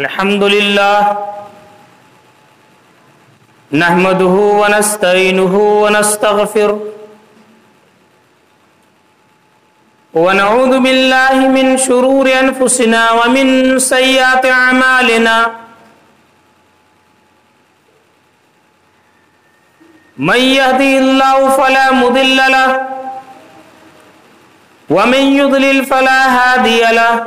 الحمد لله نحمده ونستعينه ونستغفره ونعوذ بالله من شرور أنفسنا ومن سيئات أعمالنا من يهده الله فلا مضل له ومن يضلل فلا هادي له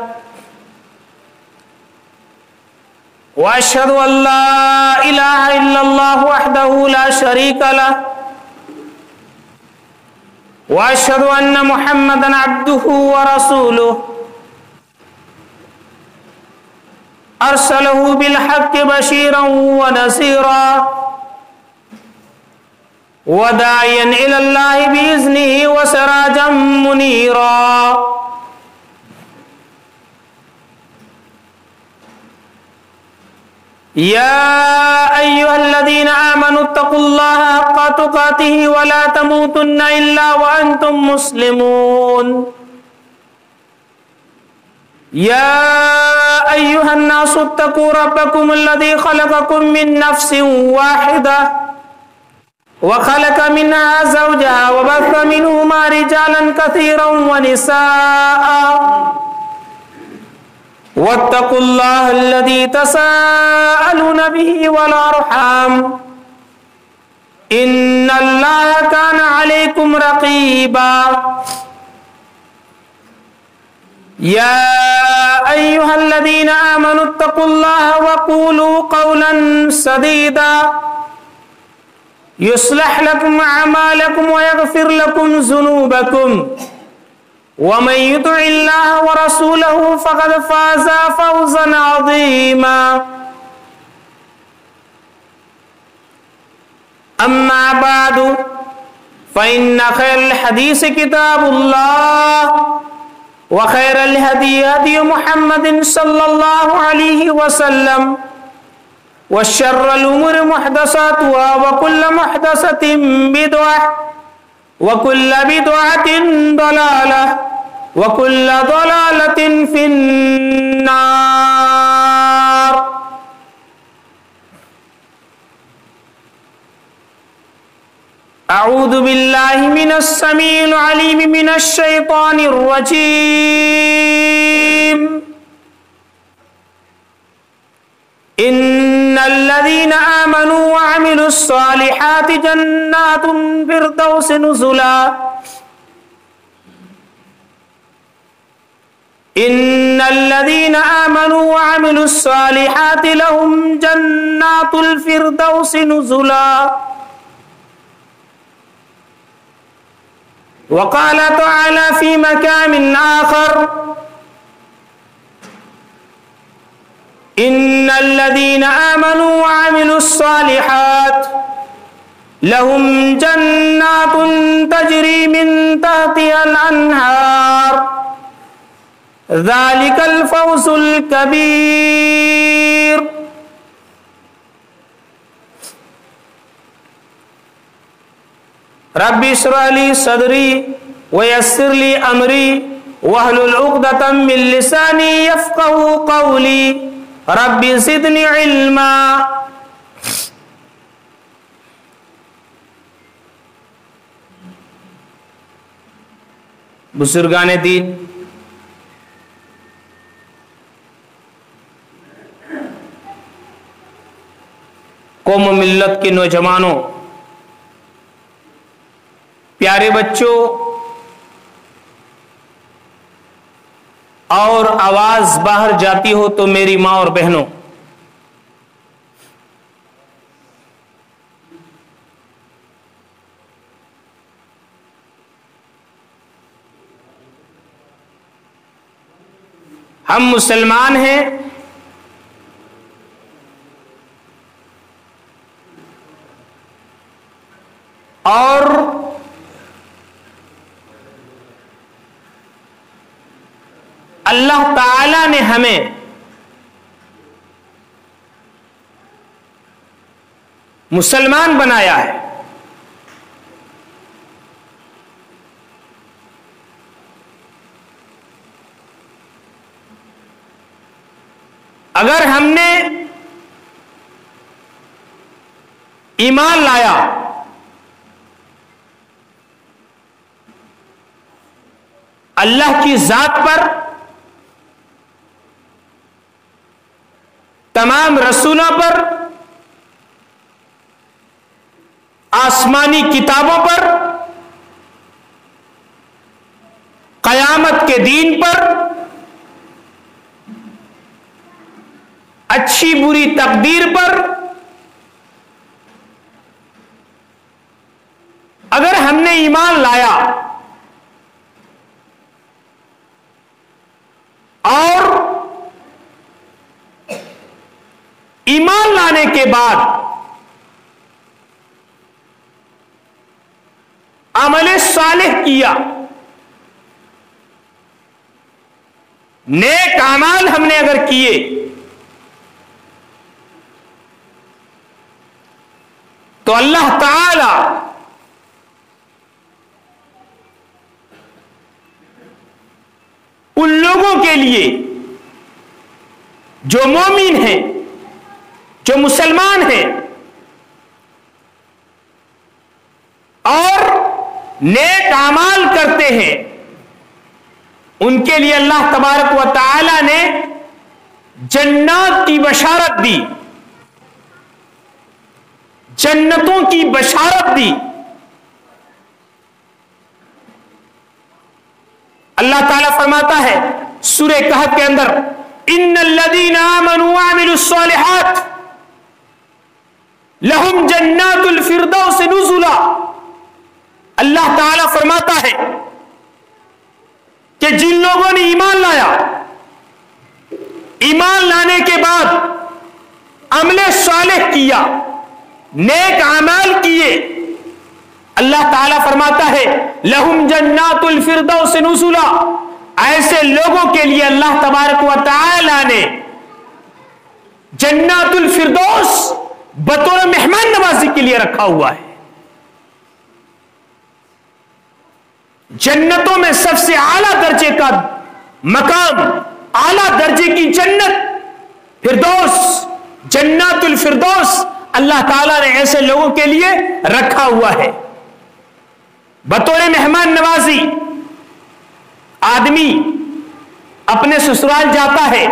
وأشهد أن لا إله إلا الله وحده لا شريك له وأشهد أن محمدا عبده ورسوله أرسله بالحق بشيرا ونذيرا وداعيا إلى الله بإذنه وسراجا منيرا يا أيها الذين آمنوا اتقوا الله حق تقاته ولا تموتن إلا وأنتم مسلمون يا أيها الناس اتقوا ربكم الذي خلقكم من نفس واحدة وخلق منها زوجها وبث منهما رجالا كثيرا ونساء واتقوا الله الذي تساءلون به والأرحام إن الله كان عليكم رقيبا يا أيها الذين آمنوا اتقوا الله وقولوا قولا سديدا يصلح لكم أعمالكم ويغفر لكم ذنوبكم ومن يطع الله ورسوله فقد فاز فوزا عظيما أما بعد فإن خير الحديث كتاب الله وخير الهدي هدي محمد صلى الله عليه وسلم وشر الأمور محدثاتها وكل محدثة بدعة وكل بدعة ضلالة وكل ضلالة في النار. أعوذ بالله من السميع العليم من الشيطان الرجيم. إن الذين آمنوا وعملوا الصالحات جنات فردوس نزلا إن الذين آمنوا وعملوا الصالحات لهم جنات الفردوس نزلا. وقال تعالى في مكان آخر إن الذين آمنوا وعملوا الصالحات لهم جنات تجري من تحتها الأنهار ذلك الفوز الكبير. رب اشرح لي صدري ويسر لي أمري واحلل عقدة من لساني يفقهوا قولي رب زدنی علما. بزرگان دین، قوم و ملت کے نوجوانوں، پیارے بچوں اور آواز باہر جاتی ہو تو میری ماں اور بہنوں، ہم مسلمان ہیں اور اللہ تعالی نے ہمیں مسلمان بنایا ہے. اگر ہم نے ایمان لایا اللہ کی ذات پر، تمام رسولوں پر، آسمانی کتابوں پر، قیامت کے دین پر، اچھی بری تقدیر پر، اگر ہم نے ایمان لایا اور ایمان لانے کے بعد عمل صالح کیا، نیک اعمال ہم نے اگر کیے، تو اللہ تعالی ان لوگوں کے لیے جو مومن ہیں، جو مسلمان ہیں اور نیک اعمال کرتے ہیں، ان کے لیے اللہ تبارک و تعالی نے جنات کی بشارت دی، جنتوں کی بشارت دی۔ اللہ تعالیٰ فرماتا ہے سورہ کہف کے اندر، ان الذین آمنوا وعملوا الصالحات لہم جنات الفردوس نزلا۔ اللہ تعالیٰ فرماتا ہے کہ جن لوگوں نے ایمان لایا، ایمان لانے کے بعد عمل صالح کیا، نیک اعمال کیے، اللہ تعالیٰ فرماتا ہے لہم جنات الفردوس نزلا، ایسے لوگوں کے لیے اللہ تبارک و تعالی نے جنات الفردوس بطور مہمان نوازی کے لیے رکھا ہوا ہے۔ جنتوں میں سب سے اعلیٰ درجے کا مقام، اعلیٰ درجے کی جنت فردوس، جنات الفردوس اللہ تعالیٰ نے ایسے لوگوں کے لیے رکھا ہوا ہے بطور مہمان نوازی۔ آدمی اپنے سسرال جاتا ہے،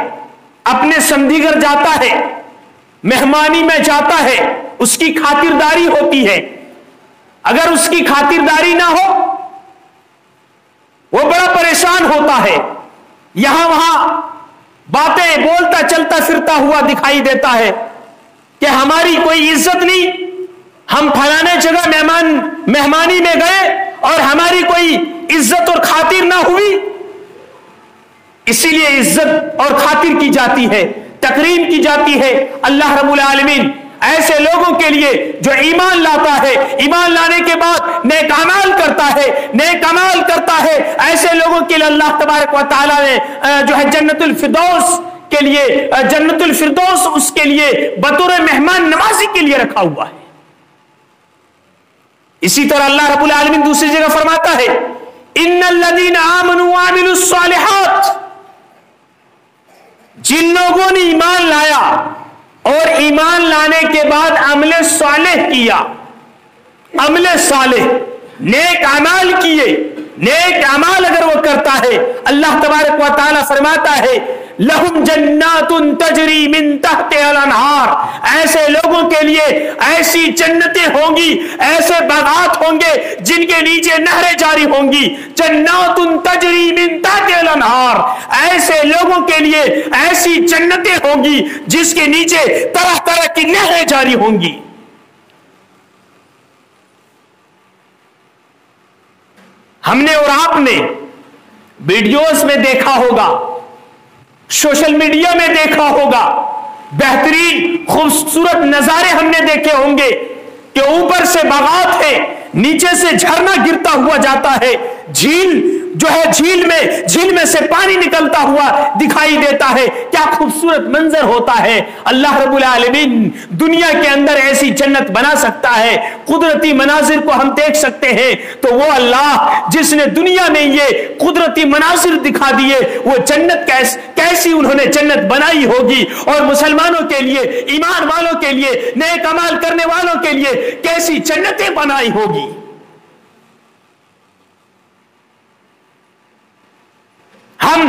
اپنے سمدھی گھر جاتا ہے، مہمانی میں جاتا ہے، اس کی خاطرداری ہوتی ہے۔ اگر اس کی خاطرداری نہ ہو وہ بڑا پریشان ہوتا ہے، یہاں وہاں باتیں بولتا چلتا پھرتا ہوا دکھائی دیتا ہے کہ ہماری کوئی عزت نہیں، ہم فلانے جگہ مہمانی میں گئے اور ہماری کوئی عزت اور خاطر نہ ہوئی۔ اسی لیے عزت اور خاطر کی جاتی ہے، تکریم کی جاتی ہے۔ اللہ رب العالمین ایسے لوگوں کے لیے جو ایمان لاتا ہے، ایمان لانے کے بعد نیک اعمال کرتا ہے، نیک اعمال کرتا ہے، ایسے لوگوں کے لیے اللہ تبارک و تعالی نے جو ہے جنت الفردوس کے لیے، جنت الفردوس اس کے لیے بطور مہمان نوازی کے لیے رکھا ہوا ہے۔ اسی طرح اللہ رب العالمین دوسری جگہ فرماتا ہے ان الذین آمنوا وعملوا الصالحات، جن لوگوں نے ایمان لایا اور ایمان لانے کے بعد عمل صالح کیا، عمل صالح، نیک اعمال کیے، نیک اعمال اگر وہ کرتا ہے، اللہ تبارک و تعالی فرماتا ہے لہم جنات تجری من تحتها الانہار، ایسے لوگوں کے لیے ایسی جنتیں ہوں گی، ایسے باغات ہوں گے جن کے نیچے نہریں جاری ہوں گی۔ جنات تجری من تحتها الانہار، ایسے لوگوں کے لیے ایسی جنتیں ہوں گی جس کے نیچے طرح طرح کی نہریں جاری ہوں گی۔ ہم نے اور آپ نے ویڈیوز میں دیکھا ہوگا، سوشل میڈیا میں دیکھا ہوگا، بہترین خوبصورت نظارے ہم نے دیکھے ہوں گے کہ اوپر سے باغات ہے، نیچے سے جھرنا گرتا ہوا جاتا ہے، جھیل जो है झील में से पानी निकलता हुआ दिखाई देता है। क्या खूबसूरत मंजर होता है। अल्लाह रब्बुल आलमीन दुनिया के अंदर ऐसी जन्नत बना सकता है, कुदरती मनाजिर को हम देख सकते हैं। तो वो अल्लाह जिसने दुनिया में ये कुदरती मनाजिर दिखा दिए, वो जन्नत कैसी उन्होंने जन्नत बनाई होगी, और मुसलमानों के लिए, ईमान वालों के लिए, नेक अमाल करने वालों के लिए कैसी जन्नतें बनाई होगी। हम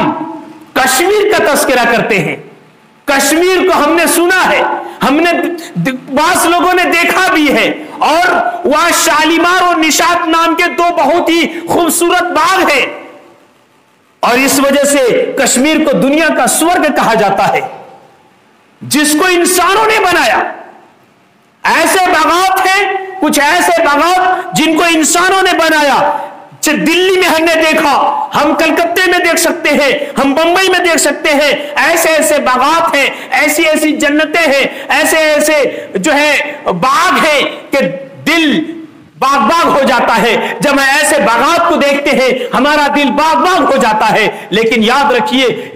कश्मीर का तस्करा करते हैं, कश्मीर को हमने सुना है, हमने बास लोगों ने देखा भी है, और वहां शालीमार और निशात नाम के दो बहुत ही खूबसूरत बाग हैं, और इस वजह से कश्मीर को दुनिया का स्वर्ग कहा जाता है, जिसको इंसानों ने बनाया। ऐसे बागात हैं, कुछ ऐसे बागात जिनको इंसानों ने बनाया। दिल्ली में हमने देखा, हम कलकत्ते में देख सकते हैं, हम बंबई में देख सकते हैं, ऐसे ऐसे बागात हैं, ऐसी ऐसी जन्नतें हैं, ऐसे ऐसे जो है बाग हैं कि दिल बाग बाग हो जाता है। जब हम ऐसे बागात को देखते हैं हमारा दिल बाग बाग हो जाता है। लेकिन याद रखिए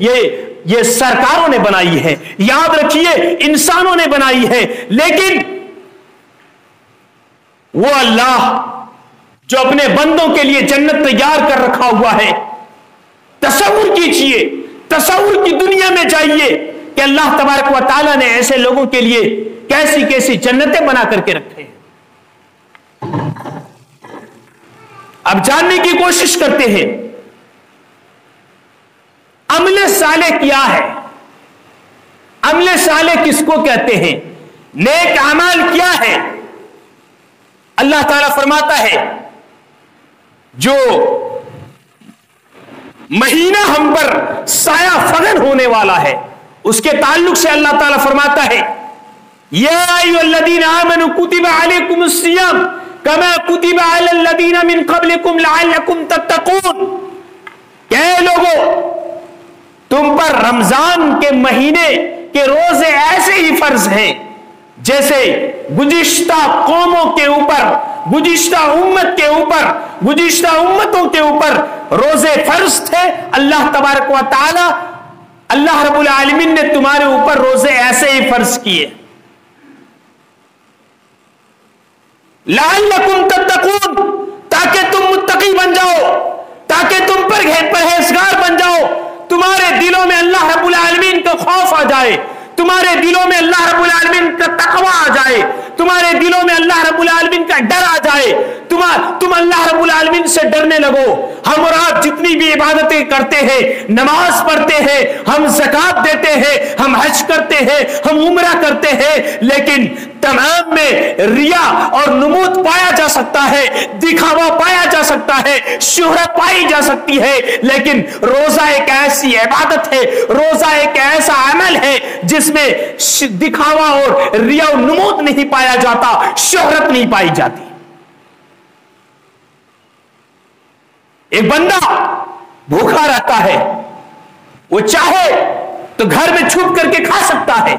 ये सरकारों ने बनाई है, याद रखिए इंसानों ने बनाई है, लेकिन वो अल्लाह जो अपने बंदों के लिए जन्नत तैयार कर रखा हुआ है, तसव्वुर कीजिए, तसव्वुर की दुनिया में जाइए कि अल्लाह तबारक व तआला ने ऐसे लोगों के लिए कैसी कैसी जन्नतें बना करके रखे हैं। अब जानने की कोशिश करते हैं, अमले साले क्या है, अमले साले किसको कहते हैं, नेक अमाल क्या है। अल्लाह ताला फरमाता है जो महीना हम पर साया फगन होने वाला है, उसके ताल्लुक से अल्लाह ताला फरमाता है या अय्युहल्लज़ीना आमनू कुतिबा अलैकुमुस सियाम कमा कुतिबा अलल लज़ीना मिन क़ब्लिकुम लअल्लकुम तत्तक़ून। क्या लोगों, तुम पर रमजान के महीने के रोजे ऐसे ही फर्ज हैं जैसे गुज़िश्ता कौमों के ऊपर, गुज़िश्ता उम्मत के ऊपर, गुज़िश्ता उम्मतों के ऊपर रोजे फर्ज थे। अल्लाह तबारक व तआला, अल्लाह रब्बुल आलमीन ने तुम्हारे ऊपर रोजे ऐसे ही फर्ज किए, लअल्लकुम तत्तक़ून, ताकि तुम मुत्तकी बन जाओ, ताकि तुम पर परहेजगार बन जाओ, तुम्हारे दिलों में अल्लाह रब्बुल आलमीन का खौफ आ जाए, तुम्हारे दिलों में अल्लाह रब्बुल आलमीन का तकवा आ जाए, तुम्हारे दिलों में अल्लाह रब्बुल आलमीन का डर आ जाए, तुम अल्लाह रब्बुल आलमीन से डरने लगो। हम और आप जितनी भी इबादतें करते हैं, नमाज पढ़ते हैं, हम ज़कात देते हैं, हम हज करते हैं, हम उम्रा करते हैं, लेकिन तमाम में रिया और नुमूद पाया जा सकता है, दिखावा पाया जा सकता है, शोहरत पाई जा सकती है। लेकिन रोजा एक ऐसी इबादत है, रोजा एक ऐसा अमल है जिसमें दिखावा और रिया और नुमूद नहीं पाया जाता, शोहरत नहीं पाई जाती। एक बंदा भूखा रहता है, वो चाहे तो घर में छुप करके खा सकता है,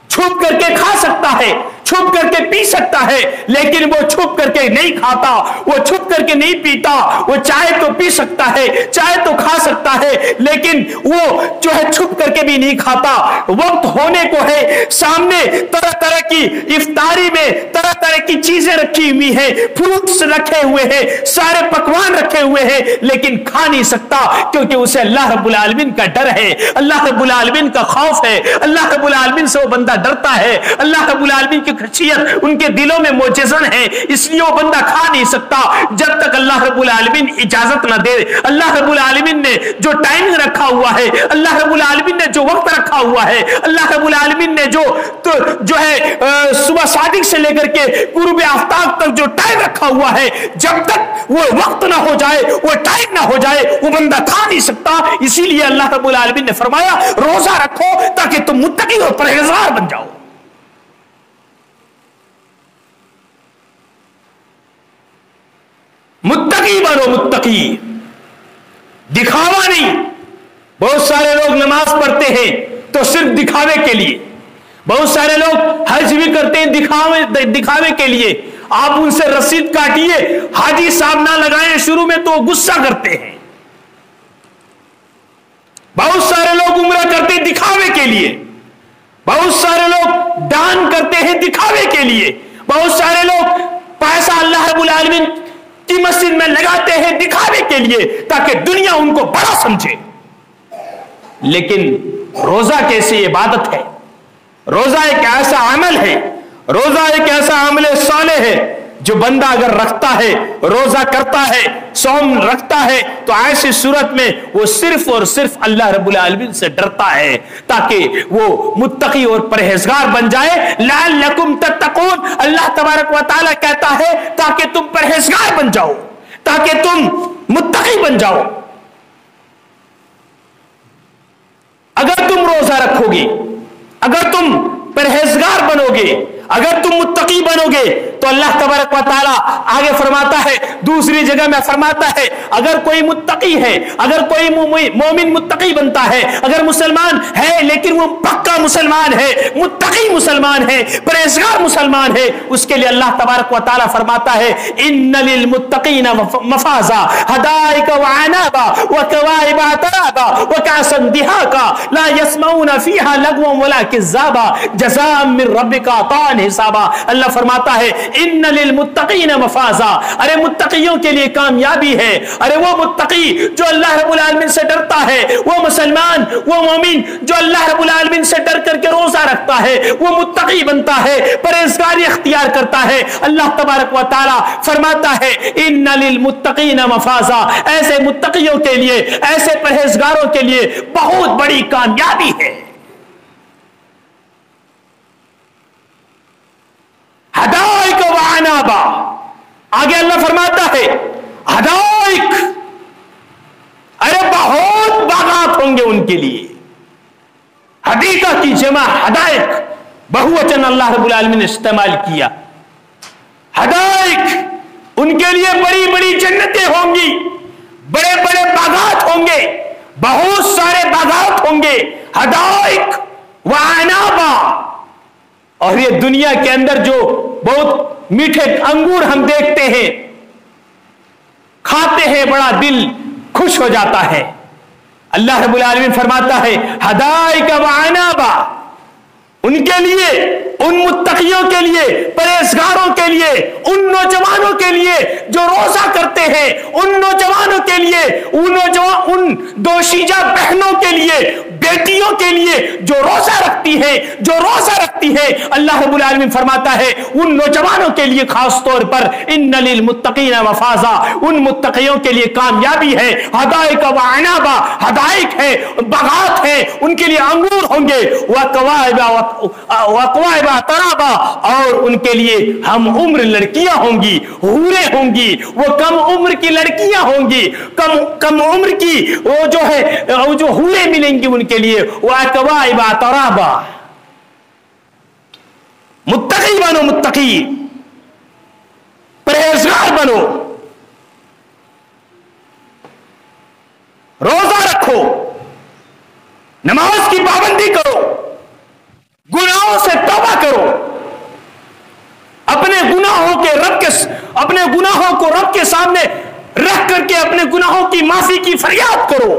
छुप करके खा सकता है, छुप करके पी सकता है, लेकिन वो छुप करके नहीं खाता, वो छुप करके नहीं पीता। वो चाहे तो पी सकता है, चाहे तो खा सकता है, लेकिन वो जो है छुप करके भी नहीं खाता। वक्त होने को है, सामने तरह तरह की इफ्तारी में तरह तरह की चीजें रखी हुई हैं, फ्रूट्स रखे हुए हैं, सारे पकवान रखे हुए हैं, लेकिन खा नहीं सकता, क्योंकि उसे अल्लाह रब्बुल आलमीन का डर है, अल्लाह रब्बुल आलमीन का खौफ है, अल्लाह रब्बुल आलमीन से वो बंदा डरता है, अल्लाह रब्बुल आलमीन की खशियत उनके दिलों में मौजूद है, इसलिए वो बंदा खा नहीं सकता जब तक अल्लाह रब्बुल आलमीन इजाजत ना दे। अल्लाह रब्बुल आलमीन ने जो टाइमिंग रखा हुआ है, अल्लाह रब्बुल आलमीन ने जो वक्त रखा हुआ है, अल्लाह रब्बुल आलमीन ने जो है सुबह सादिक से लेकर के पूर्व आफ्ताब तक जो टाइम रखा हुआ है, जब तक वो वक्त ना हो जाए, वो टाइम ना हो जाए, वो बंदा खा नहीं सकता। इसीलिए अल्लाह रब्बुल आलमीन ने फरमाया रोजा रखो ताकि तुम मुत्तकी और परहेजगार बन जाओ। मुत्तकी बनो, मुत्तकी, दिखावा नहीं। बहुत सारे लोग नमाज पढ़ते हैं तो सिर्फ दिखावे के लिए, बहुत सारे लोग हज भी करते हैं दिखावे के लिए। आप उनसे रसीद काटिए, हाजी साहब ना लगाएं, शुरू में तो गुस्सा करते हैं, کے لیے, بہت سارے لوگ دان کرتے ہیں دکھاوے کے لیے, بہت سارے لوگ پیسہ اللہ رب العالمین کی مسجد میں لگاتے ہیں دکھاوے کے لیے تاکہ دنیا ان کو بڑا سمجھے. لیکن روزہ کیسی عبادت ہے, روزہ ایک ایسا عمل ہے, روزہ ایک ایسا عمل صالح ہے جو بندہ اگر رکھتا ہے, روزہ کرتا ہے, صوم رکھتا ہے, تو ایسی صورت میں وہ صرف اور صرف اللہ رب العالمین سے ڈرتا ہے تاکہ وہ متقی اور پرہیزگار بن جائے. لعلکم تتقون, اللہ تبارک و تعالی کہتا ہے تاکہ تم پرہیزگار بن جاؤ, تاکہ تم متقی بن جاؤ. اگر تم روزہ رکھو گے, اگر تم پرہیزگار بنو گے, اگر تم متقی بنو گے, تو اللہ تبارک و تعالی آگے فرماتا ہے, دوسری جگہ میں فرماتا ہے اگر کوئی متقی ہے, اگر کوئی مومن متقی بنتا ہے, اگر مسلمان ہے لیکن وہ پکا مسلمان ہے, متقی مسلمان ہے, پرہیزگار مسلمان ہے, اس کے لیے اللہ تبارک و تعالی فرماتا ہے ان للمتقین مفازا حدائق وعنابا وکواعب اترابا وکاسا دہاقا لا يسمعون فيها لغوا ولا كذابا جزاء من ربك عطاء حسابا. اللہ فرماتا ہے ان للمتقین مفازا, ارے متقیوں کے لیے کامیابی ہے. ارے وہ متقی جو اللہ رب العالمین سے ڈرتا ہے, وہ مسلمان, وہ مومن جو اللہ رب العالمین سے ڈر کر کے روزہ رکھتا ہے, وہ متقی بنتا ہے, پرہیزگاری اختیار کرتا ہے. اللہ تبارک و تعالی فرماتا ہے ان للمتقین مفازا, ایسے متقیوں کے لیے, ایسے پرہیزگاروں کے لیے بہت بڑی کامیابی ہے. حدائق وعنابا, آگے اللہ فرماتا ہے حدائق, ارے بہت باغات ہوں گے ان کے لیے. حدیقہ کی جمع حدائق, بہوچن اللہ رب العالمین نے استعمال کیا. حدائق, ان کے لیے بڑی بڑی جنتیں ہوں گی, بڑے بڑے باغات ہوں گے, بہت سارے باغات ہوں گے. حدائق وعنابا, اور یہ دنیا کے اندر جو بہت میٹھے انگور ہم دیکھتے ہیں, کھاتے ہیں بڑا دل خوش ہو جاتا ہے. اللہ رب العالمین فرماتا ہے حدائق وعنابا, ان کے لیے, ان متقیوں کے لیے, پرہیزگاروں کے لیے, ان نوجوانوں کے لیے جو روزہ کرتے ہیں, ان نوجوانوں کے لیے, ان دوشیجہ بہنوں کے لیے, بیٹیوں کے لیے جو روزہ رکھتی ہے, جو روزہ رکھتی ہے, اللہ رب العالمین فرماتا ہے ان نوجوانوں کے لیے خاص طور پر ان للمتقین مفازا, ان متقیوں کے لیے کامیابی ہے. حدائق وعنابا, حدائق ہے, باغات ہیں, ان کے لیے انگور ہوں گے. وکواعب اترابا, اور ان کے لیے ہم عمر لڑکیاں ہوں گی, حوریں ہوں گی, وہ کم عمر کی لڑکیاں ہوں گی, کم عمر کی وہ جو ہے وہ جو حوریں ملیں گی ان کے لیے. وکواعب اترابا, متقی بنو, متقی پرہیزگار بنو, روزہ رکھو, نماز کی پابندی کرو, گناہوں سے توبہ کرو, اپنے گناہوں کو رب کے سامنے رکھ کر کے اپنے گناہوں کی معافی کی فریاد کرو.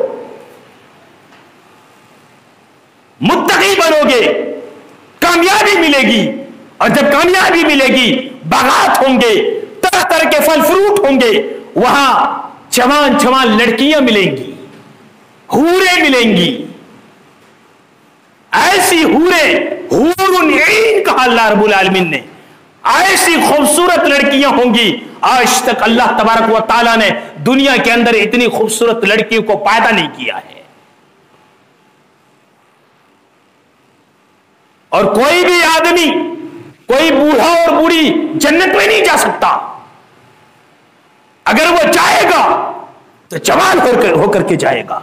متقی بنو گے, کامیابی ملے گی, اور جب کامیابی ملے گی باغات ہوں گے, طرح طرح کے پھل فروٹ ہوں گے, وہاں جوان جوان لڑکیاں ملیں گی, حوریں ملیں گی, ایسی حوریں, حور عین کہا اللہ رب العالمین نے, ایسی خوبصورت لڑکیاں ہوں گی. آج تک اللہ تبارک و تعالیٰ نے دنیا کے اندر اتنی خوبصورت لڑکیوں کو پیدا نہیں کیا ہے. اور کوئی بھی آدمی, کوئی بوڑھا اور بوڑھی جنت میں نہیں جا سکتا. اگر وہ جائے گا تو جوان ہو کر کے جائے گا.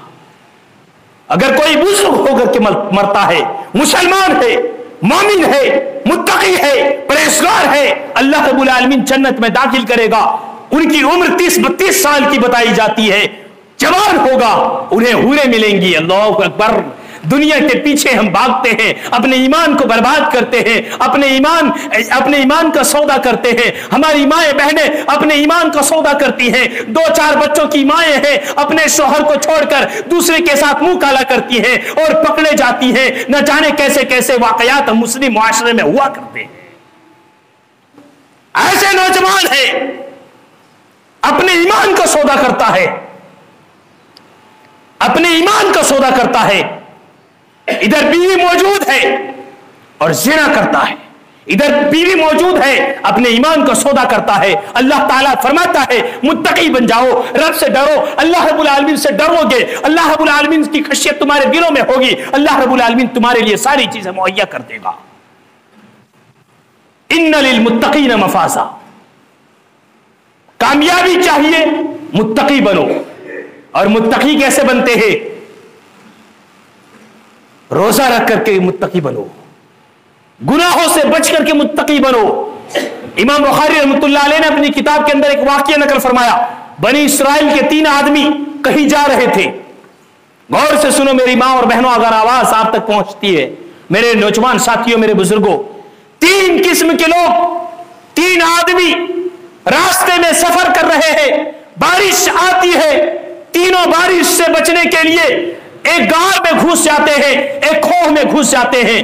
اگر کوئی بزرگ ہو کر کے مرتا ہے, مسلمان ہے, مومن ہے, متقی ہے, پرہیزگار ہے, اللہ رب العالمین جنت میں داخل کرے گا. ان کی عمر 30-32 سال کی بتائی جاتی ہے, جوان ہوگا, انہیں حوریں ملیں گی. اللہ اکبر, دنیا کے پیچھے ہم بھاگتے ہیں, اپنے ایمان کو برباد کرتے ہیں, اپنے ایمان کا سودا کرتے ہیں. ہماری مائیں بہنیں اپنے ایمان کا سودا کرتی ہیں, 2-4 بچوں کی مائیں ہیں اپنے شوہر کو چھوڑ کر دوسرے کے ساتھ منہ کالا کرتی ہیں اور پکڑے جاتی ہیں. نہ جانے کیسے کیسے واقعات مسلم معاشرے میں ہوا کرتے ہیں. ایسے نوجوان ہیں, اپنے ایمان کا سودا کرتا ہے, اپنے ایمان کا سودا کرتا ہے. ادھر بیوی موجود ہے اور زنا کرتا ہے, ادھر بیوی موجود ہے اپنے ایمان کا سودا کرتا ہے. اللہ تعالیٰ فرماتا ہے متقی بن جاؤ, رب سے ڈرو, اللہ رب العالمین سے ڈرو گے, اللہ رب العالمین کی خشیت تمہارے دلوں میں ہوگی, اللہ رب العالمین تمہارے لیے ساری چیزیں مہیا کر دے گا. ان للمتقین مفازا, کامیابی چاہیے متقی بنو. اور متقی کیسے بنتے ہیں؟ روزہ رکھ کر کے متقی بنو, گناہوں سے بچ کر کے متقی بنو. امام بخاری رحمۃ اللہ علیہ نے اپنی کتاب کے اندر ایک واقعہ نقل فرمایا. بنی اسرائیل کے 3 آدمی کہیں جا رہے تھے. غور سے سنو میری ماں اور بہنوں, اگر آواز آپ تک پہنچتی ہے, میرے نوجوان ساتھیوں, میرے بزرگوں, 3 قسم کے لوگ, 3 آدمی راستے میں سفر کر رہے ہیں. بارش آتی ہے, تینوں بارش سے بچنے کے لیے ایک غار میں گھس جاتے ہیں, ایک کھوہ میں گھس جاتے ہیں.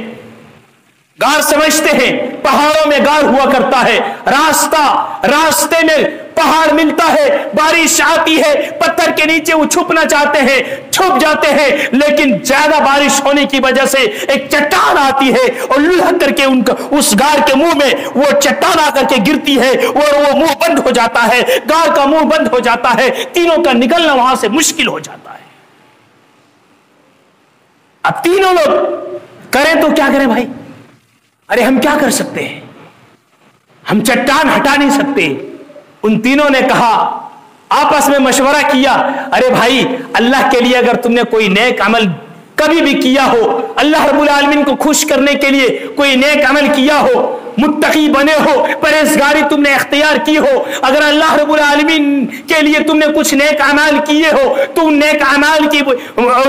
غار سمجھتے ہیں پہاڑوں میں غار ہوا کرتا ہے, راستے میں پہاڑ ملتا ہے, بارش آتی ہے, پتھر کے نیچے وہ چھپنا چاہتے ہیں, چھپ جاتے ہیں, لیکن زیادہ بارش ہونے کی وجہ سے ایک چٹان آتی ہے اور لڑک کر کے اس غار کے منہ میں وہ چٹان آ کر کے گرتی ہے اور وہ منہ بند ہو جاتا ہے, غار کا منہ بند ہو جاتا ہے, تینوں کا نکلنا وہاں سے مشکل ہو جاتا ہے. اب تینوں لوگ کریں تو کیا کریں بھائی؟ ارے ہم کیا کر سکتے ہیں, ہم چٹان ہٹا نہیں سکتے. ان تینوں نے کہا, آپس میں مشورہ کیا, ارے بھائی اللہ کے لیے اگر تم نے کوئی نیک عمل کبھی بھی کیا ہو, اللہ رب العالمین کو خوش کرنے کے لیے کوئی نیک عمل کیا ہو, متقی بنے ہو, پرہیزگاری تم نے اختیار کی ہو, اگر اللہ رب العالمین کے لیے تم نے کچھ نیک اعمال کیے ہو, تم نیک اعمال کی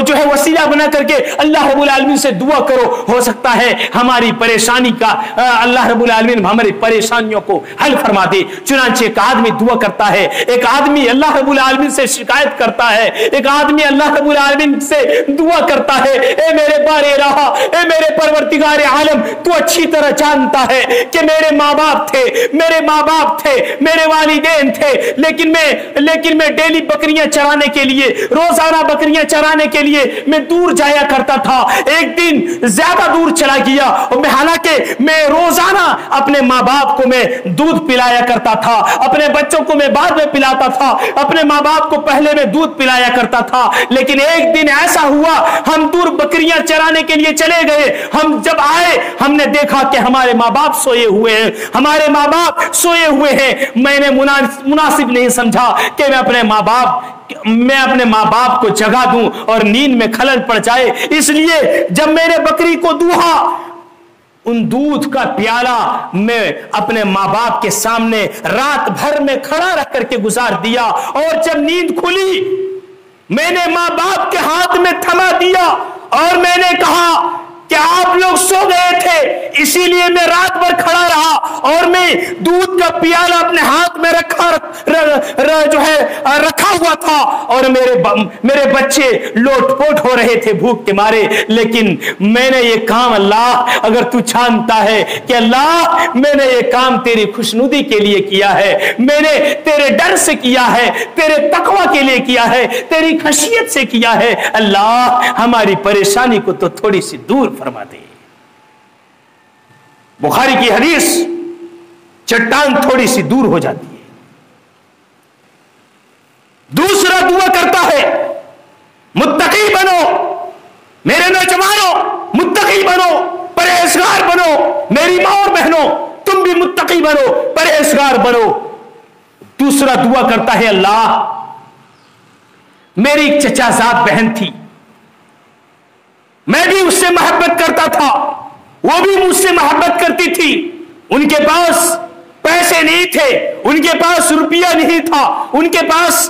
جو ہے وسیلہ بنا کر کے اللہ رب العالمین سے دعا کرو, ہو سکتا ہے ہماری پریشانی کا اللہ رب العالمین ہماری پریشانیوں کو حل فرما دے. چنانچہ ایک آدمی دعا کرتا ہے, ایک آدمی اللہ رب العالمین سے شکایت کرتا ہے, ایک آدمی اللہ رب العالمین سے دعا کرتا ہے, اے میرے بار الہ, اے میرے پروردگار عالم, تو اچھی طرح جانتا ہے کہ میرے ماں باپ تھے, میرے والدین تھے, لیکن میں ڈیلی بکریاں چرانے کے لیے, روزانہ بکریاں چرانے کے لیے میں دور جایا کرتا تھا. ایک دن زیادہ دور چلا گیا اور حالانکہ میں روزانہ اپنے ماں باپ کو میں دودھ پلایا کرتا تھا, اپنے بچوں کو میں بعد میں پلاتا تھا, اپنے ماں باپ کو پہلے میں دودھ پلایا کرتا تھا, لیکن ایک دن ایسا ہوا ہم دور بکریاں چرانے کے لیے چلے گئے. ہم جب آئے ہم نے دیکھا کہ ہمارے ماں باپ سوئے ہوئے ہیں. میں نے مناسب نہیں سمجھا کہ میں اپنے ماں باپ کو جگا دوں اور نیند میں خلل پڑ جائے, اس لیے جب میں نے بکری کو دوہا, ان دودھ کا پیالہ میں اپنے ماں باپ کے سامنے رات بھر میں کھڑا رکھ کر کے گزار دیا, اور جب نیند کھلی میں نے ماں باپ کے ہاتھ میں تھما دیا اور میں نے کہا کہ آپ لوگ سو گئے تھے, اسی لیے میں رات بھر کھڑا رہا اور میں دودھ کا پیالہ اپنے ہاتھ میں رکھا ہوا تھا, اور میرے بچے لوٹ پوٹ ہو رہے تھے بھوک کے مارے. لیکن میں نے یہ کام, اللہ اگر تو جانتا ہے کہ اللہ میں نے یہ کام تیری خوشنودی کے لیے کیا ہے, میں نے تیرے ڈر سے کیا ہے, تیرے تقوی کے لیے کیا ہے, تیری خشیت سے کیا ہے, اللہ ہماری پریشانی کو تو تھوڑی سی دور فرما دے. بخاری کی حدیث, چٹان تھوڑی سی دور ہو جاتی ہے. دوسرا دعا کرتا ہے متقی بنو, میرے نوجوانوں متقی بنو, پرہیزگار بنو, میری ماں اور بہنوں تم بھی متقی بنو, پرہیزگار بنو. دوسرا دعا کرتا ہے اللہ میری ایک چچا زاد بہن تھی, میں بھی اس سے محبت کرتا تھا, وہ بھی مجھ سے محبت کرتی تھی, ان کے پاس پیسے نہیں تھے, ان کے پاس روپیہ نہیں تھا, ان کے پاس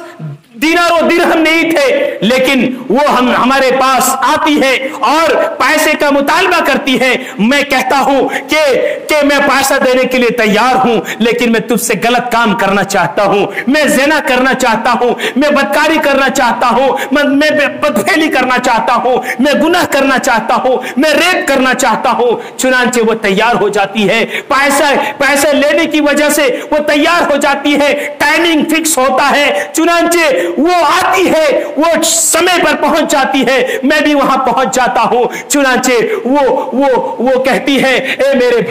दीनार और दिरहम नहीं थे, लेकिन वो हमारे पास आती है और पैसे का मुतालबा करती है। मैं कहता हूं कि मैं पैसा देने के लिए तैयार हूं, लेकिन मैं तुझसे गलत काम करना चाहता हूं, मैं ज़िना करना चाहता हूं, मैं बदकारी करना चाहता हूं, मैं बदफेली करना चाहता हूं, मैं गुनाह करना चाहता हूं, मैं रेप करना चाहता हूं। चुनांचे वो तैयार हो जाती है, पैसे लेने की वजह से वो तैयार हो जाती है, टाइमिंग फिक्स होता है। चुनांचे वो आती है, वो समय पर पहुंच जाती है, मैं भी वहां पहुंच जाता हूं। चुनांचे वो कहती है, ए मेरे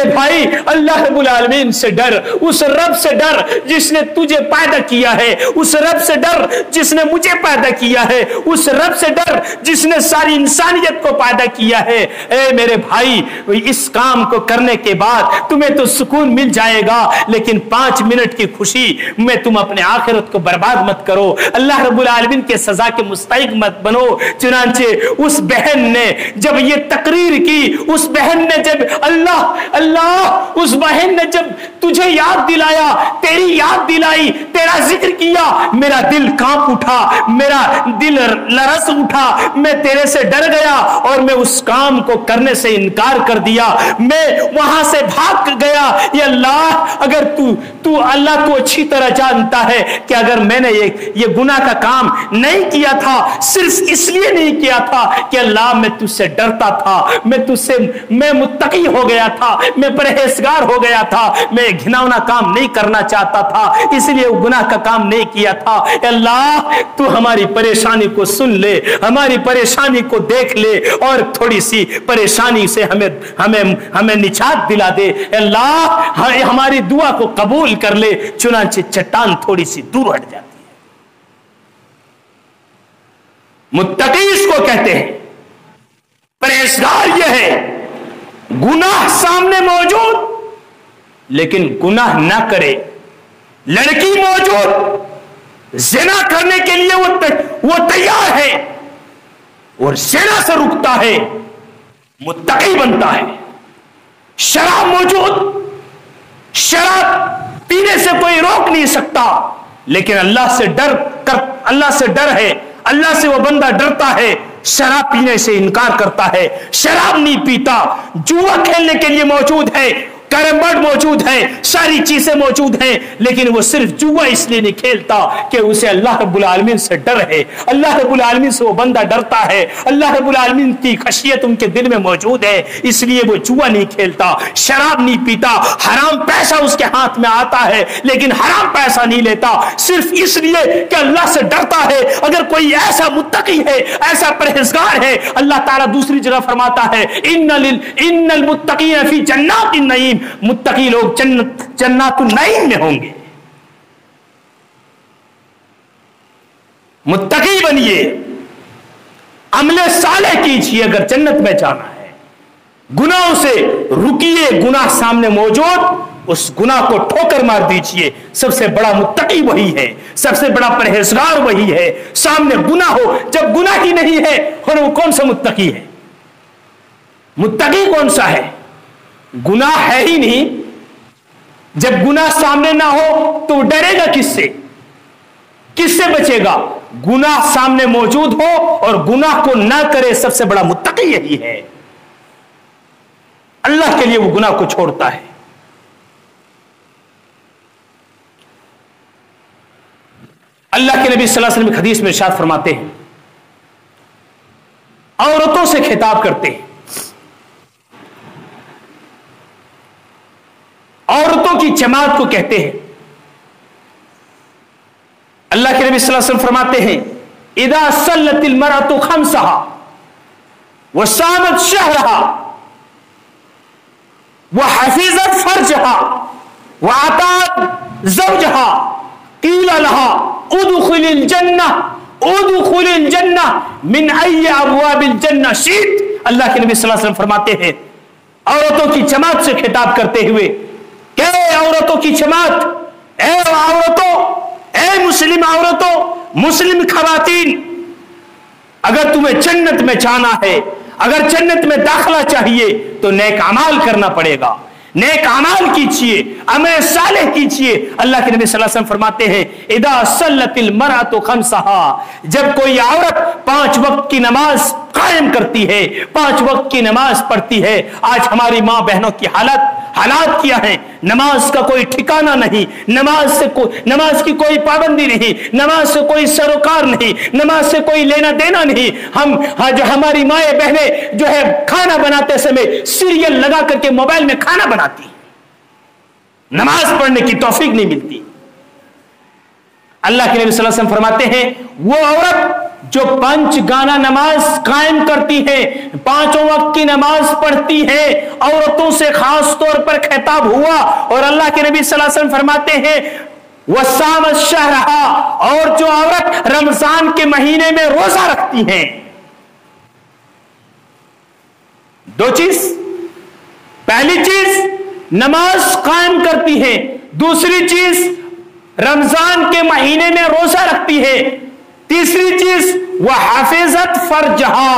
भाई, अल्लाह रब्बुल आलमीन से डर, उस रब से डर जिसने तुझे पैदा किया है, उस रब से डर जिसने मुझे पैदा किया है, उस रब से डर जिसने सारी इंसानियत को पैदा किया है। ए मेरे भाई, इस काम को करने के बाद तुम्हें तो सुकून मिल जाएगा, लेकिन 5 मिनट की खुशी में तुम अपने आखिरत को बर्बाद मत करो, अल्लाह रब्बुल आलमीन के सजा के मुस्तहिक मत बनो। चुनांचे उस बहन ने जब ये तकरीर की, उस बहन ने जब अल्लाह उस बहन ने जब तुझे याद दिलाया, तेरी याद दिलाई, तेरा जिक्र किया, मेरा दिल कांप उठा, मेरा दिल लरस उठा, मैं तेरे से डर गया और मैं उस काम को करने से इनकार कर दिया, मैं वहां से भाग गया। ये अल्लाह, अगर तू अच्छी तरह जानता है कि अगर मैंने ये गुनाह का काम नहीं किया था, सिर्फ इसलिए नहीं किया था कि अल्लाह मैं तुझसे डरता था, मैं मुत्तकी हो गया था, मैं परहेजगार हो गया था, मैं घिनौना काम नहीं करना चाहता था, इसलिए वो गुनाह का काम नहीं किया था। अल्लाह तू हमारी परेशानी को सुन ले, हमारी परेशानी को देख ले और थोड़ी सी परेशानी से हमें निजात दिला दे। अल्लाह हमारी दुआ को कबूल कर ले। चुनांचे चट्टान थोड़ी सी दूर हट जाती है। मुत्तकी इसको कहते हैं। परहेजगार यह है, गुनाह सामने मौजूद लेकिन गुनाह ना करे, लड़की मौजूद ज़िना करने के लिए वो तैयार है और ज़िना से रुकता है, मुत्तकी बनता है। शराब मौजूद, शराब पीने से कोई रोक नहीं सकता, लेकिन अल्लाह से डर है, अल्लाह से वो बंदा डरता है, शराब पीने से इनकार करता है, शराब नहीं पीता। जुआ खेलने के लिए मौजूद है, कैरम बोर्ड मौजूद है, सारी चीजें मौजूद हैं, लेकिन वो सिर्फ जुआ इसलिए नहीं खेलता कि उसे अल्लाह रब्बुल आलमीन से डर है, अल्लाह रब्बुल आलमीन से वो बंदा डरता है, अल्लाह रब्बुल आलमीन की खशियत उनके दिल में मौजूद है, इसलिए वो जुआ नहीं खेलता, शराब नहीं पीता, हराम पैसा उसके हाथ में आता है लेकिन हराम पैसा नहीं लेता, सिर्फ इसलिए कि अल्लाह से डरता है। अगर कोई ऐसा मुत्तकी है, ऐसा परहेजगार है, अल्लाह ताला दूसरी जगह फरमाता है, इन्नल मुत्तकीन फी जन्नातिन नईम, मुत्तकी लोग जन्नतुन नईम में होंगे। मुत्तकी बनिए, अमले साले कीजिए अगर जन्नत में जाना है, गुनाहों से रुकिए, गुनाह सामने मौजूद, उस गुनाह को ठोकर मार दीजिए। सबसे बड़ा मुत्तकी वही है, सबसे बड़ा परहेजगार वही है। सामने गुनाह हो, जब गुनाह ही नहीं है और वो कौन सा मुत्तकी है? मुत्तकी कौन सा है? गुनाह है ही नहीं। जब गुनाह सामने ना हो तो डरेगा किससे, किससे बचेगा? गुनाह सामने मौजूद हो और गुनाह को ना करे, सबसे बड़ा मुत्तकी यही है। अल्लाह के लिए वो गुनाह को छोड़ता है। अल्लाह के नबी सल्लल्लाहु अलैहि वसल्लम हदीस में इरशाद फरमाते हैं, औरतों से खिताब करते हैं, औरतों की जमात को कहते हैं। अल्लाह के नबी सल्लल्लाहु अलैहि वसल्लम फरमाते हैं, इदा सल्लतिल मरअतु खम्सहा व सामत शहरहा व हफिज़त फर्जहा व अतात ज़ौजहा क़ील लहा उदखुलिल जन्नह मिन अय्यि अबवाबिल जन्नह शीत। अल्लाह के नबी सल्लल्लाहु अलैहि वसल्लम फरमाते हैं, औरतों की जमात से खिताब करते हुए, क्या औरतों की जमात, ए औरतों, ए मुस्लिम औरतों, मुस्लिम खवातीन, अगर तुम्हें जन्नत में जाना है, अगर जन्नत में दाखला चाहिए तो नेक अमाल करना पड़ेगा, नेक अमाल कीजिए, अमल सालेह कीजिए। अल्लाह के नबी सल्लल्लाहु अलैहि वसल्लम फरमाते हैं, इदा सल्लतिल मरअतु खम्सहा, जब कोई औरत 5 वक्त की नमाज कायम करती है, 5 वक्त की नमाज पढ़ती है। आज हमारी माँ बहनों की हालात क्या है? नमाज का कोई ठिकाना नहीं, नमाज की कोई पाबंदी नहीं, नमाज से कोई सरोकार नहीं, नमाज से कोई लेना देना नहीं। जो हमारी माए बहने जो है खाना बनाते समय सीरियल लगा करके मोबाइल में खाना बनाती, नमाज पढ़ने की तौफीक नहीं मिलती। अल्लाह के नबी सल्लल्लाहु अलैहि वसल्लम फरमाते हैं, वो औरत जो 5 गाना नमाज कायम करती है, 5 वक्त की नमाज पढ़ती है, औरतों से खास तौर पर खिताब हुआ। और अल्लाह के नबी सल्लल्लाहु अलैहि वसल्लम फरमाते हैं, वसाम शहरहा, और जो औरत रमजान के महीने में रोजा रखती है। 2 चीज, पहली चीज नमाज कायम करती है, दूसरी चीज रमजान के महीने में रोजा रखती है, तीसरी चीज वह हाफिजत फरजहा,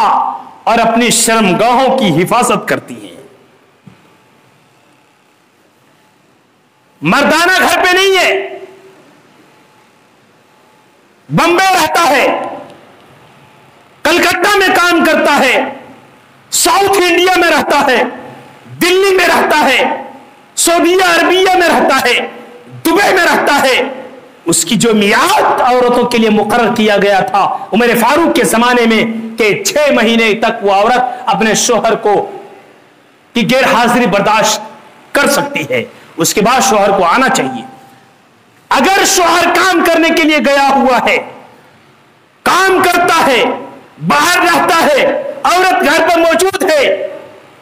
और अपनी शर्मगाहों की हिफाजत करती है। मर्दाना घर पे नहीं है, बम्बे रहता है, कलकत्ता में काम करता है, साउथ इंडिया में रहता है, दिल्ली में रहता है, सऊदी अरबिया में रहता है, दुबई में रहता है। उसकी जो मियाद औरतों के लिए मुकर्रर किया गया था उमर फारूक के जमाने में कि 6 महीने तक वो औरत अपने शोहर को की गैर हाजिरी बर्दाश्त कर सकती है, उसके बाद शोहर को आना चाहिए। अगर शोहर काम करने के लिए गया हुआ है, काम करता है, बाहर रहता है, औरत घर पर मौजूद है,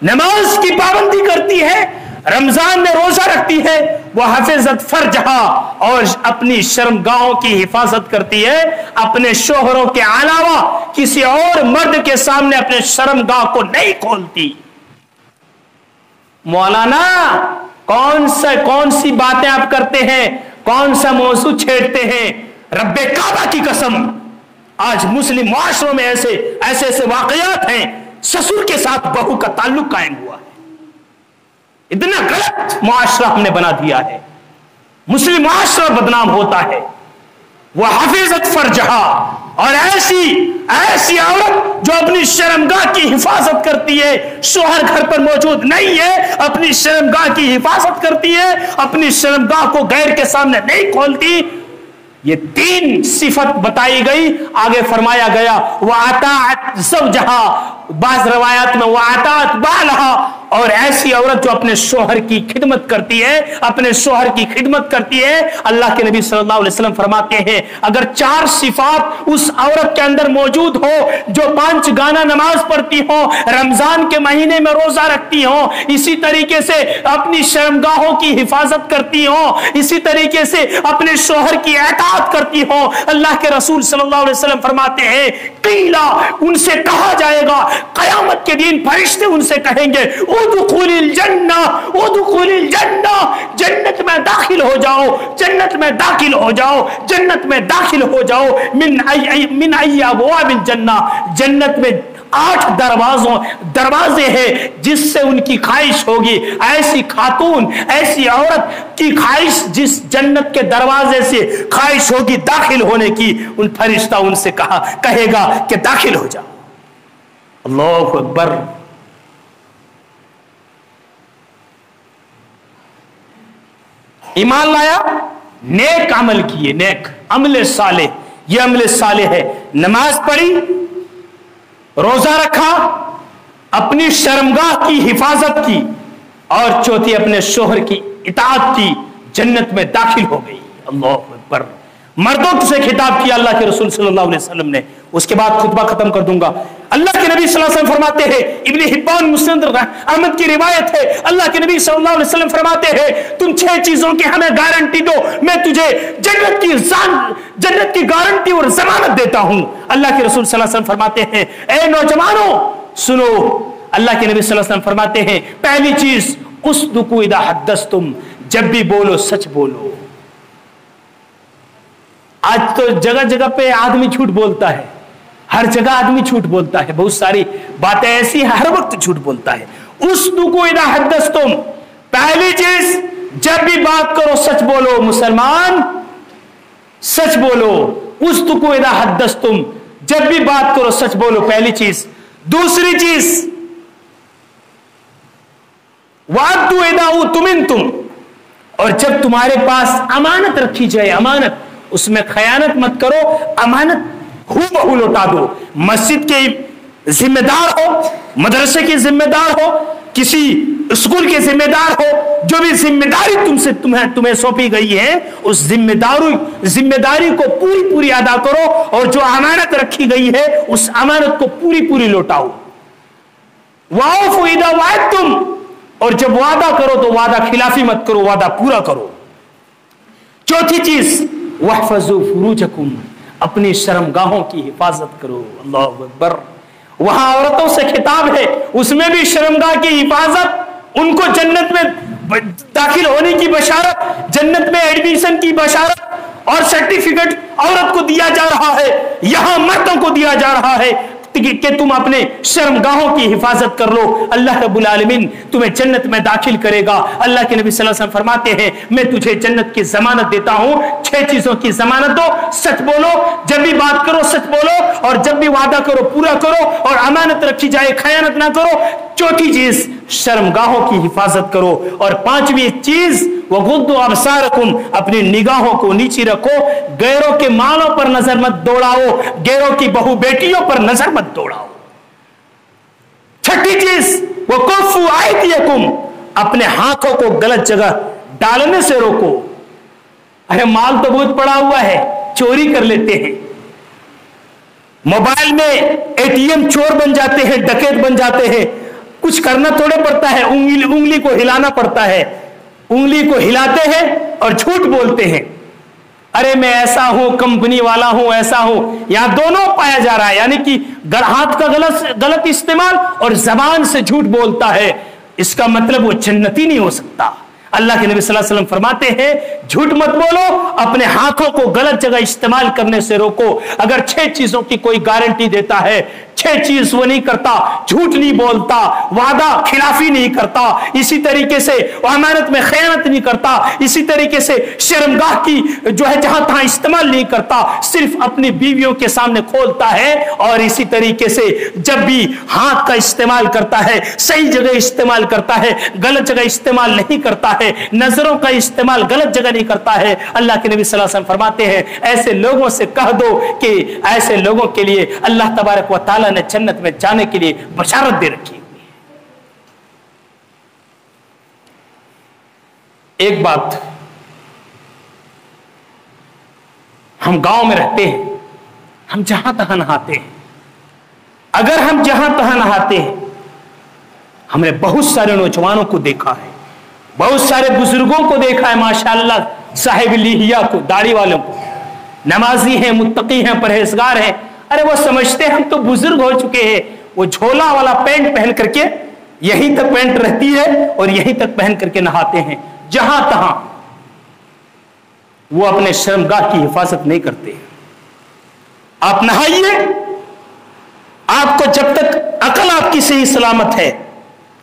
नमाज की पाबंदी करती है, रमजान में रोजा रखती है, वह हाफिजत फरजहा, और अपनी शर्मगाहों की हिफाजत करती है, अपने शोहरों के अलावा किसी और मर्द के सामने अपने शर्मगाह को नहीं खोलती। मौलाना कौन सी बातें आप करते हैं, कौन सा मौजू छेड़ते हैं? रब्बे काबा की कसम, आज मुस्लिम मुआशरों में ऐसे वाकयात हैं, ससुर के साथ बहू का ताल्लुक कायम हुआ है। इतना गलत मुआशरा हमने बना दिया है, मुस्लिम मुआशरा बदनाम होता है। वह हाफिजत फरजहा, और ऐसी औरत जो अपनी शर्मगाह की हिफाजत करती है, शोहर घर पर मौजूद नहीं है, अपनी शर्मगाह की हिफाजत करती है, अपनी शर्मगाह को गैर के सामने नहीं खोलती। ये 3 सिफत बताई गई। आगे फरमाया गया वह अताअत ज़ौजहा, बाज़ रवायात में वह अताअत बालहा, और ऐसी औरत जो अपने शोहर की खिदमत करती है, अपने शोहर की खिदमत करती है। अल्लाह के नबी सल्लल्लाहु अलैहि वसल्लम फरमाते हैं, अगर 4 सिफात उस औरत के अंदर मौजूद हो, जो 5 गाना नमाज पढ़ती हो, रमजान के महीने में रोजा रखती हो, इसी तरीके से अपनी शर्मगाहों की हिफाजत करती हो, इसी तरीके से अपने शोहर की एताअत करती हो, अल्लाह के रसूल सल्लल्लाहु अलैहि वसल्लम फरमाते हैं, क़ीला, उनसे कहा जाएगा, क़यामत के दिन फरिश्ते उनसे कहेंगे, उदखुलिल जन्ना, उदखुलिल जन्ना, जन्नत में दाखिल हो जाओ, जन्नत में दाखिल हो जाओ, जन्नत में दाखिल हो जाओ। मिन अय्यि अबवाबिल जन्ना, जन्नत में 8 दरवाजे हैं जिससे उनकी ख्वाहिश होगी। ऐसी खातून, ऐसी औरत की ख्वाहिश जिस जन्नत के दरवाजे से ख्वाहिश होगी दाखिल होने की, उन फरिश्ता उनसे कहेगा कि दाखिल हो जाओ। अल्लाहु अकबर। ईमान लाया, नेक अमल किए, नेक अमल साले, ये अमल साले है। नमाज पढ़ी, रोजा रखा, अपनी शर्मगाह की हिफाजत की, और चौथी अपने शोहर की इताअत की, जन्नत में दाखिल हो गई। अल्लाहु अकबर। मर्दों से खिताब किया अल्लाह के रसूल सल्लल्लाहु अलैहि वसल्लम ने। उसके बाद खुतबा खत्म कर दूंगा। अल्लाह के नबी सल्लल्लाहु अलैहि वसल्लम फरमाते हैं, इब्न हिब्बान मुस्नद अहमद की रिवायत है, अल्लाह के नबी सल्लल्लाहु अलैहि वसल्लम फरमाते हैं, तुम 6 चीजों की हमें गारंटी दो, मैं तुझे जन्नत की गारंटी और जमानत देता हूं। अल्लाह के रसूल सल्लल्लाहु अलैहि वसल्लम फरमाते हैं, ए नौजवानों सुनो। अल्लाह के नबी सल्लल्लाहु अलैहि वसल्लम फरमाते हैं, पहली चीज उसदुकू इदा हद्दस्तुम, जब भी बोलो सच बोलो। आज तो जगह जगह पे आदमी झूठ बोलता है, हर जगह आदमी झूठ बोलता है, बहुत सारी बातें ऐसी हर वक्त झूठ बोलता है। उसदुकू इदा हद्दस्तुम, पहली चीज, जब भी बात करो सच बोलो मुसलमान, सच बोलो। उस्तुकु इदा हद्दस्तुम, जब भी बात करो सच बोलो, पहली चीज। दूसरी चीज, वादु इदा तुमिनतुम, और जब तुम्हारे पास अमानत रखी जाए, अमानत, उसमें खयानत मत करो, अमानत हूबहू लौटा दो। मस्जिद के जिम्मेदार हो, मदरसे के जिम्मेदार हो, किसी स्कूल के जिम्मेदार हो, जो भी जिम्मेदारी तुम्हें सौंपी गई है, उस जिम्मेदारी को पूरी अदा करो, और जो अमानत रखी गई है उस अमानत को पूरी लौटाओ। वाउफु इदा वाअदतुम, और जब वादा करो तो वादा खिलाफी मत करो, वादा पूरा करो। चौथी चीज, वहफजु फुरूजकुम, अपनी शर्मगाहों की हिफाजत करो। अल्लाहु अकबर। वहां औरतों से खिताब है, उसमें भी शर्मगाह की हिफाजत, उनको जन्नत में दाखिल होने की बशारत, जन्नत में एडमिशन की बशारत और सर्टिफिकेट औरत को दिया जा रहा है, यहां मर्दों को दिया जा रहा है कि तुम अपने शर्मगाहों की हिफाजत कर लो, अल्लाह रब्बुल आलमीन तुम्हें जन्नत में दाखिल करेगा। अल्लाह के नबी सल्लल्लाहु अलैहि वसल्लम फरमाते हैं, मैं तुझे जन्नत की जमानत देता हूं। 6 चीजों की जमानत दो, सच बोलो, जब भी बात करो सच बोलो, और जब भी वादा करो पूरा करो, और अमानत रखी जाए खयानत ना करो। चौथी चीज, शर्मगाहों की हिफाजत करो। और 5वीं चीज, वगुद्दु अबसारकुम, अपनी निगाहों को नीचे रखो, गैरों के मालों पर नजर मत दौड़ाओ, गैरों की बहू बेटियों पर नजर मत दौड़ाओ। छठी चीज, वकुफ्फु आयदियकुम, अपने हाथों को गलत जगह डालने से रोको। अरे माल तो बहुत पड़ा हुआ है, चोरी कर लेते हैं, मोबाइल में एटीएम चोर बन जाते हैं, डकैत बन जाते हैं। कुछ करना थोड़े पड़ता है, उंगली को हिलाना पड़ता है, उंगली को हिलाते हैं और झूठ बोलते हैं। अरे मैं ऐसा हूं, कंपनी वाला हूं, ऐसा हूं, यहां दोनों पाया जा रहा है, यानी कि हाथ का गलत इस्तेमाल और जबान से झूठ बोलता है, इसका मतलब वो जन्नती नहीं हो सकता। अल्लाह के नबी सल्लल्लाहु अलैहि वसल्लम फरमाते हैं, झूठ मत बोलो, अपने हाथों को गलत जगह इस्तेमाल करने से रोको। अगर 6 चीजों की कोई गारंटी देता है, 6 चीज वो नहीं करता, झूठ नहीं बोलता, वादा खिलाफी नहीं करता, इसी तरीके से अमानत में खयानत नहीं करता, इसी तरीके से शर्मगाह की जो है जहां तहां इस्तेमाल नहीं करता, सिर्फ अपनी बीवियों के सामने खोलता है, और इसी तरीके से जब भी हाथ का इस्तेमाल करता है सही जगह इस्तेमाल करता है, गलत जगह इस्तेमाल नहीं करता है, नजरों का इस्तेमाल गलत जगह नहीं करता है। अल्लाह के नबी सल्लल्लाहु अलैहि वसल्लम फरमाते हैं, ऐसे लोगों से कह दो कि ऐसे लोगों के लिए अल्लाह तबारक व तआला ने जन्नत में जाने के लिए बशारत दे रखी हुई है। एक बात, हम गांव में रहते हैं, हम जहां तहां नहाते हैं। अगर हम जहां तहां नहाते हैं, हमने बहुत सारे नौजवानों को देखा है, बहुत सारे बुजुर्गों को देखा है, माशाअल्लाह, साहिब लिहिया को, दाढ़ी वालों को, नमाजी हैं, मुत्तकी हैं, परहेजगार हैं। अरे वो समझते हैं हम तो बुजुर्ग हो चुके हैं, वो झोला वाला पैंट पहन करके यहीं तक पैंट रहती है और यहीं तक पहन करके नहाते हैं, जहां तहां। वो अपने शर्मगाह की हिफाजत नहीं करते। आप नहाइए, आपको जब तक अकल आपकी सही सलामत है,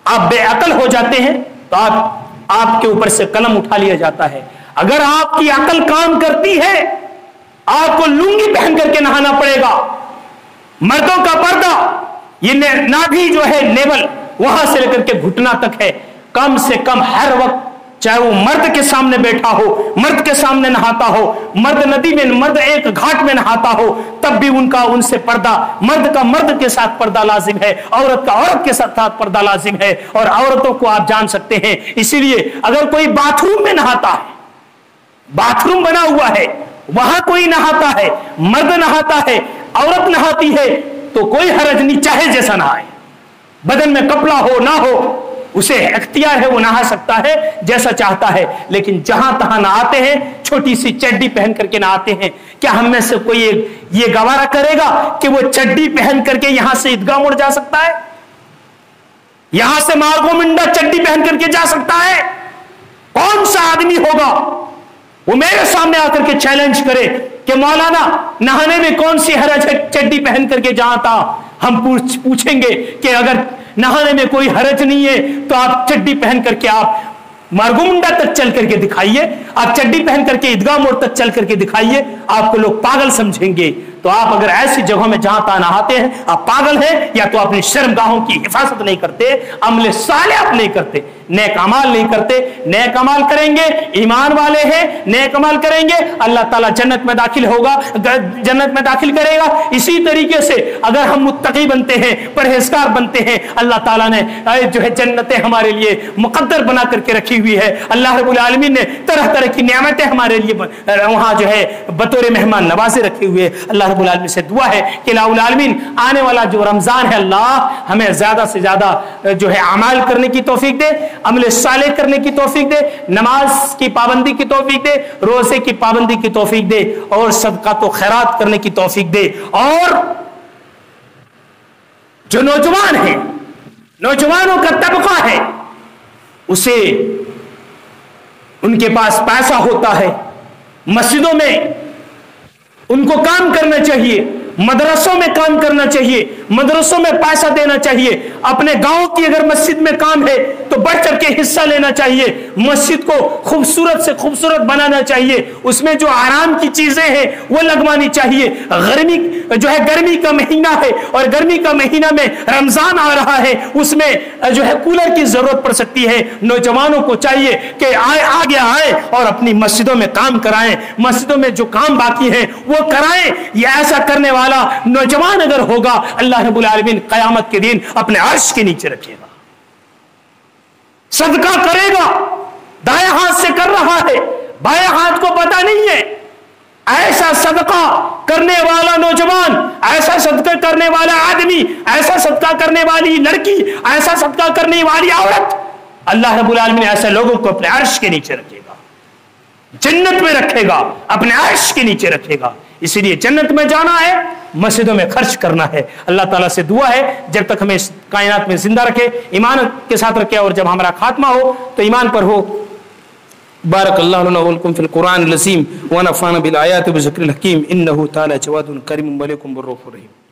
आप बेअकल हो जाते हैं तो आपके ऊपर से कलम उठा लिया जाता है। अगर आपकी अकल काम करती है, आपको लुंगी पहन करके नहाना पड़ेगा। मर्दों का पर्दा, ये नाभि जो है नेवल, वहां से लेकर के घुटना तक है, कम से कम हर वक्त, चाहे वो मर्द के सामने बैठा हो, मर्द के सामने नहाता हो, मर्द नदी में, मर्द एक घाट में नहाता हो, तब भी उनसे पर्दा, मर्द का मर्द के साथ पर्दा लाजिम है, औरत का औरत के साथ पर्दा लाजिम है। और औरतों को आप जान सकते हैं, इसीलिए अगर कोई बाथरूम में नहाता है, बाथरूम बना हुआ है, वहां कोई नहाता है, मर्द नहाता है, औरत नहाती है, तो कोई हरज नहीं, चाहे जैसा नहाए, बदन में कपड़ा हो ना हो, उसे इख्तियार है, वो नहा सकता है जैसा चाहता है। लेकिन जहां तहां नहाते हैं, छोटी सी चड्डी पहन करके नहाते हैं। क्या हम में से कोई ये गवारा करेगा कि वो चड्डी पहन करके यहां से ईदगाह मोड़ जा सकता है, यहां से मार्गोमिंडा चड्डी पहन करके जा सकता है? कौन सा आदमी होगा वो मेरे सामने आकर के चैलेंज करे कि मौलाना नहाने में कौन सी हरज है चड्डी पहन करके जहां था? हम पूछेंगे कि अगर नहाने में कोई हरज नहीं है तो आप चड्डी पहन करके आप मारगुमुंडा तक चल करके दिखाइए, आप चड्डी पहन करके ईदगाह मोड़ तक चल करके दिखाइए, आपको लोग पागल समझेंगे। तो आप अगर ऐसी जगहों में जहां तहां नहाते हैं, आप पागल हैं, या तो अपनी शर्मगाहों की हिफाजत नहीं करते, अमले साले आप नहीं करते, नेक अमाल नहीं करते। नेक अमाल करेंगे, ईमान वाले हैं, नेक अमाल करेंगे, अल्लाह ताला जन्नत में दाखिल होगा, जन्नत में दाखिल करेगा। इसी तरीके से अगर हम मुत्तकी बनते हैं, परहेजगार बनते हैं, अल्लाह ताला ने जो है जन्नतें हमारे लिए मुकद्दर बना करके रखी हुई है। अल्लाह रब्बुल आलमीन ने तरह तरह की नेमतें हमारे लिए वहां जो है बतौर मेहमान नवाजे रखे हुए। अल्लाह रब्बुल आलमीन से दुआ है कि लाउल आलमीन आने वाला जो रमजान है, अल्लाह हमें ज्यादा से ज्यादा जो है अमाल करने की तौफीक दे, अमल साले करने की तौफीक दे, नमाज की पाबंदी की तौफीक दे, रोजे की पाबंदी की तौफीक दे, और सदका तो खैरात करने की तौफीक दे। और जो नौजवान है, नौजवानों का तबका है, उसे उनके पास पैसा होता है, मस्जिदों में उनको काम करना चाहिए, मदरसों में काम करना चाहिए, मदरसों में पैसा देना चाहिए। अपने गांव की अगर मस्जिद में काम है तो बढ़ चढ़ के हिस्सा लेना चाहिए, मस्जिद को खूबसूरत से खूबसूरत बनाना चाहिए, उसमें जो आराम की चीजें हैं वो लगवानी चाहिए। गर्मी जो है, गर्मी का महीना है और गर्मी का महीना में रमजान आ रहा है, उसमें जो है कूलर की जरूरत पड़ सकती है। नौजवानों को चाहिए कि आगे आए और अपनी मस्जिदों में काम कराएं, मस्जिदों में जो काम बाकी है वो कराएं। ये ऐसा करने वाला नौजवान अगर होगा, अल्लाह रब्बुल आलमीन क़यामत के दिन अपने अर्श के नीचे रखेगा, सदका करेगा, दाएं हाथ से कर रहा है, बाएं हाथ को पता नहीं है। ऐसा सदका करने वाला नौजवान, ऐसा सदका करने वाला आदमी, ऐसा सदका करने वाली लड़की, ऐसा सदका करने वाली औरत, अल्लाह रब्बुल आलमीन ऐसे लोगों को अपने अर्श के नीचे रखेगा, जन्नत में रखेगा, अपने अर्श के नीचे रखेगा। इसीलिए जन्नत में जाना है, मस्जिदों में खर्च करना है। अल्लाह ताला से दुआ है जब तक हमें इस कायनात में जिंदा रखे, ईमान के साथ रखे, और जब हमारा खात्मा हो तो ईमान पर हो। बारकल्लाहु लना व लकुम फिल कुरानिल अज़ीम व नफ़अना बिल आयाति व ज़िक्रिल हकीम इन्नहु तआला जवादुन करीमुन व अलैकुम बिर्रऊफ़िर रहीम।